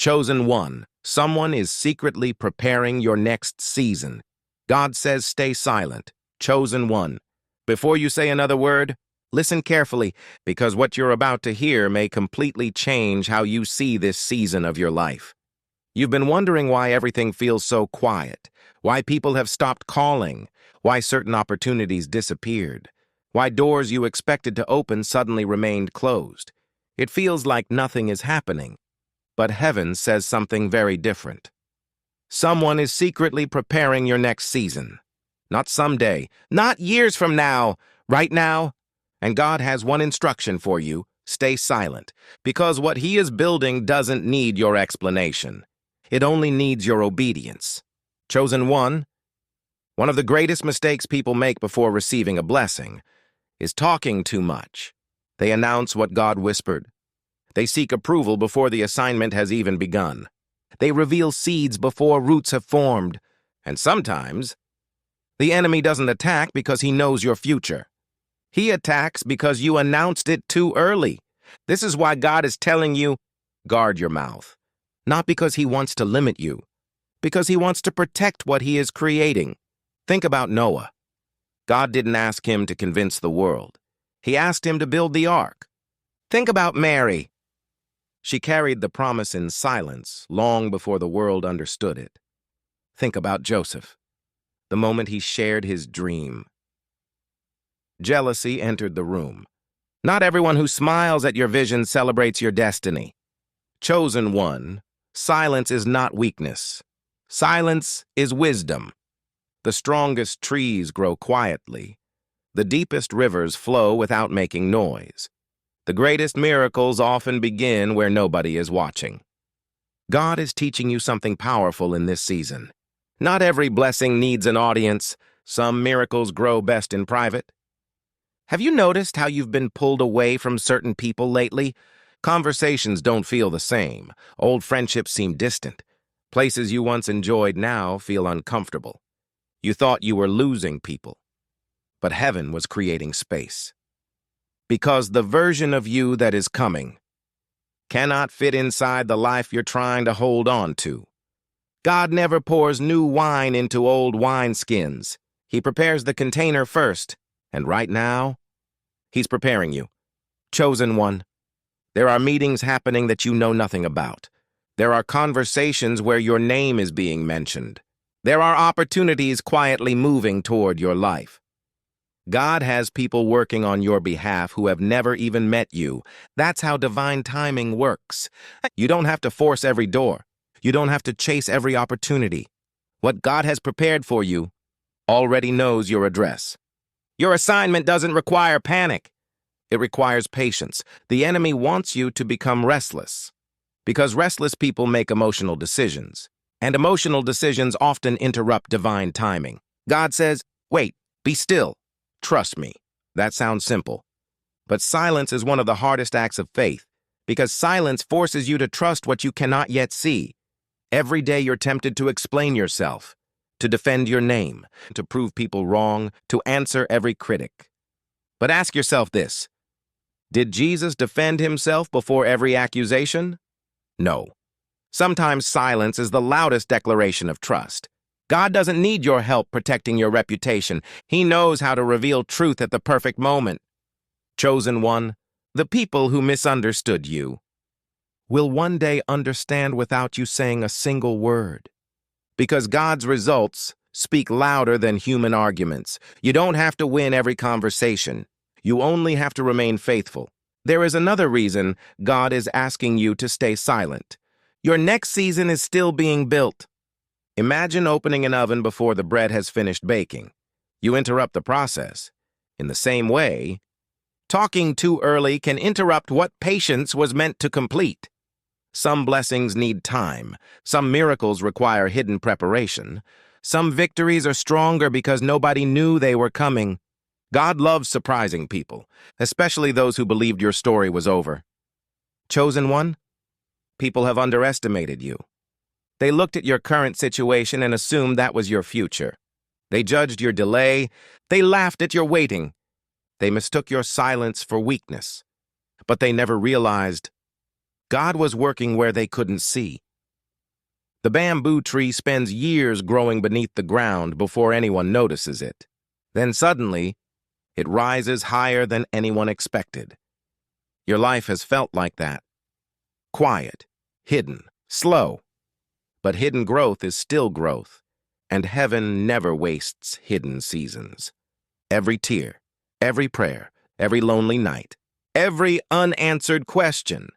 Chosen one, someone is secretly preparing your next season. God says stay silent. Chosen one. Before you say another word, listen carefully, because what you're about to hear may completely change how you see this season of your life. You've been wondering why everything feels so quiet, why people have stopped calling, why certain opportunities disappeared, why doors you expected to open suddenly remained closed. It feels like nothing is happening. But heaven says something very different. Someone is secretly preparing your next season. Not someday, not years from now, right now. And God has one instruction for you: stay silent, because what He is building doesn't need your explanation. It only needs your obedience. Chosen one of the greatest mistakes people make before receiving a blessing is talking too much. They announce what God whispered. They seek approval before the assignment has even begun. They reveal seeds before roots have formed. And sometimes, the enemy doesn't attack because he knows your future. He attacks because you announced it too early. This is why God is telling you, guard your mouth. Not because He wants to limit you, because He wants to protect what He is creating. Think about Noah. God didn't ask him to convince the world. He asked him to build the ark. Think about Mary. She carried the promise in silence long before the world understood it. Think about Joseph, the moment he shared his dream. Jealousy entered the room. Not everyone who smiles at your vision celebrates your destiny. Chosen one, silence is not weakness. Silence is wisdom. The strongest trees grow quietly. The deepest rivers flow without making noise. The greatest miracles often begin where nobody is watching. God is teaching you something powerful in this season. Not every blessing needs an audience. Some miracles grow best in private. Have you noticed how you've been pulled away from certain people lately? Conversations don't feel the same. Old friendships seem distant. Places you once enjoyed now feel uncomfortable. You thought you were losing people, but heaven was creating space. Because the version of you that is coming cannot fit inside the life you're trying to hold on to. God never pours new wine into old wineskins. He prepares the container first, and right now, He's preparing you. Chosen one. There are meetings happening that you know nothing about. There are conversations where your name is being mentioned. There are opportunities quietly moving toward your life. God has people working on your behalf who have never even met you. That's how divine timing works. You don't have to force every door. You don't have to chase every opportunity. What God has prepared for you already knows your address. Your assignment doesn't require panic. It requires patience. The enemy wants you to become restless, because restless people make emotional decisions, and emotional decisions often interrupt divine timing. God says, wait, be still. Trust me. That sounds simple. But silence is one of the hardest acts of faith, because silence forces you to trust what you cannot yet see. Every day you're tempted to explain yourself, to defend your name, to prove people wrong, to answer every critic. But ask yourself this: did Jesus defend Himself before every accusation? No. Sometimes silence is the loudest declaration of trust. God doesn't need your help protecting your reputation. He knows how to reveal truth at the perfect moment. Chosen one, the people who misunderstood you will one day understand without you saying a single word. Because God's results speak louder than human arguments. You don't have to win every conversation. You only have to remain faithful. There is another reason God is asking you to stay silent. Your next season is still being built. Imagine opening an oven before the bread has finished baking. You interrupt the process. In the same way, talking too early can interrupt what patience was meant to complete. Some blessings need time. Some miracles require hidden preparation. Some victories are stronger because nobody knew they were coming. God loves surprising people, especially those who believed your story was over. Chosen one, people have underestimated you. They looked at your current situation and assumed that was your future. They judged your delay. They laughed at your waiting. They mistook your silence for weakness. But they never realized God was working where they couldn't see. The bamboo tree spends years growing beneath the ground before anyone notices it. Then suddenly, it rises higher than anyone expected. Your life has felt like that. Quiet, hidden, slow. But hidden growth is still growth, and heaven never wastes hidden seasons. Every tear, every prayer, every lonely night, every unanswered question,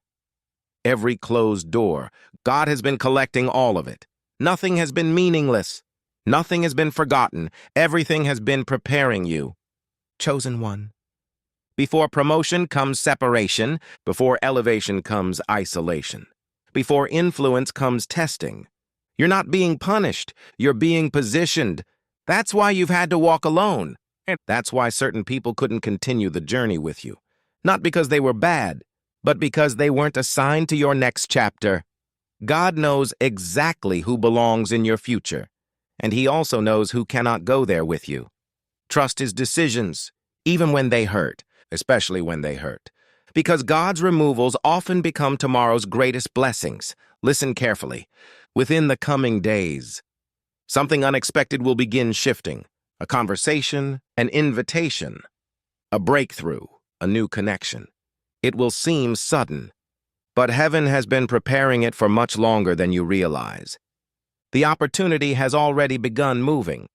every closed door, God has been collecting all of it. Nothing has been meaningless. Nothing has been forgotten. Everything has been preparing you. Chosen one. Before promotion comes separation. Before elevation comes isolation. Before influence comes testing. You're not being punished. You're being positioned. That's why you've had to walk alone. And that's why certain people couldn't continue the journey with you. Not because they were bad, but because they weren't assigned to your next chapter. God knows exactly who belongs in your future, and He also knows who cannot go there with you. Trust His decisions, even when they hurt, especially when they hurt. Because God's removals often become tomorrow's greatest blessings. Listen carefully. Within the coming days, something unexpected will begin shifting. A conversation, an invitation, a breakthrough, a new connection. It will seem sudden, but heaven has been preparing it for much longer than you realize. The opportunity has already begun moving.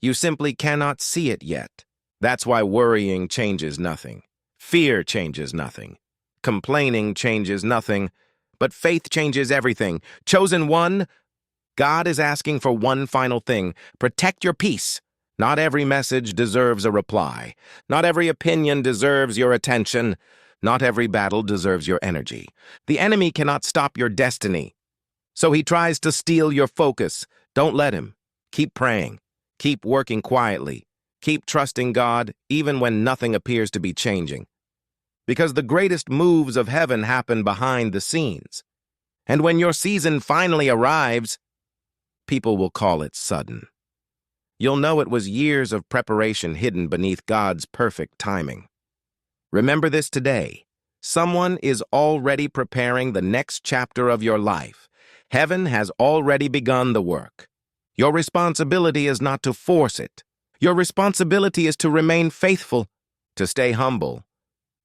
You simply cannot see it yet. That's why worrying changes nothing. Fear changes nothing. Complaining changes nothing. But faith changes everything. Chosen one, God is asking for one final thing. Protect your peace. Not every message deserves a reply. Not every opinion deserves your attention. Not every battle deserves your energy. The enemy cannot stop your destiny. So he tries to steal your focus. Don't let him. Keep praying. Keep working quietly. Keep trusting God even when nothing appears to be changing. Because the greatest moves of heaven happen behind the scenes. And when your season finally arrives, people will call it sudden. You'll know it was years of preparation hidden beneath God's perfect timing. Remember this today. Someone is already preparing the next chapter of your life. Heaven has already begun the work. Your responsibility is not to force it. Your responsibility is to remain faithful, to stay humble,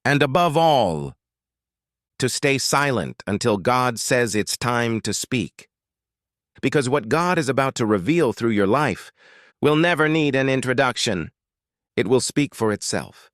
and above all, to stay silent until God says it's time to speak. Because what God is about to reveal through your life will never need an introduction. It will speak for itself.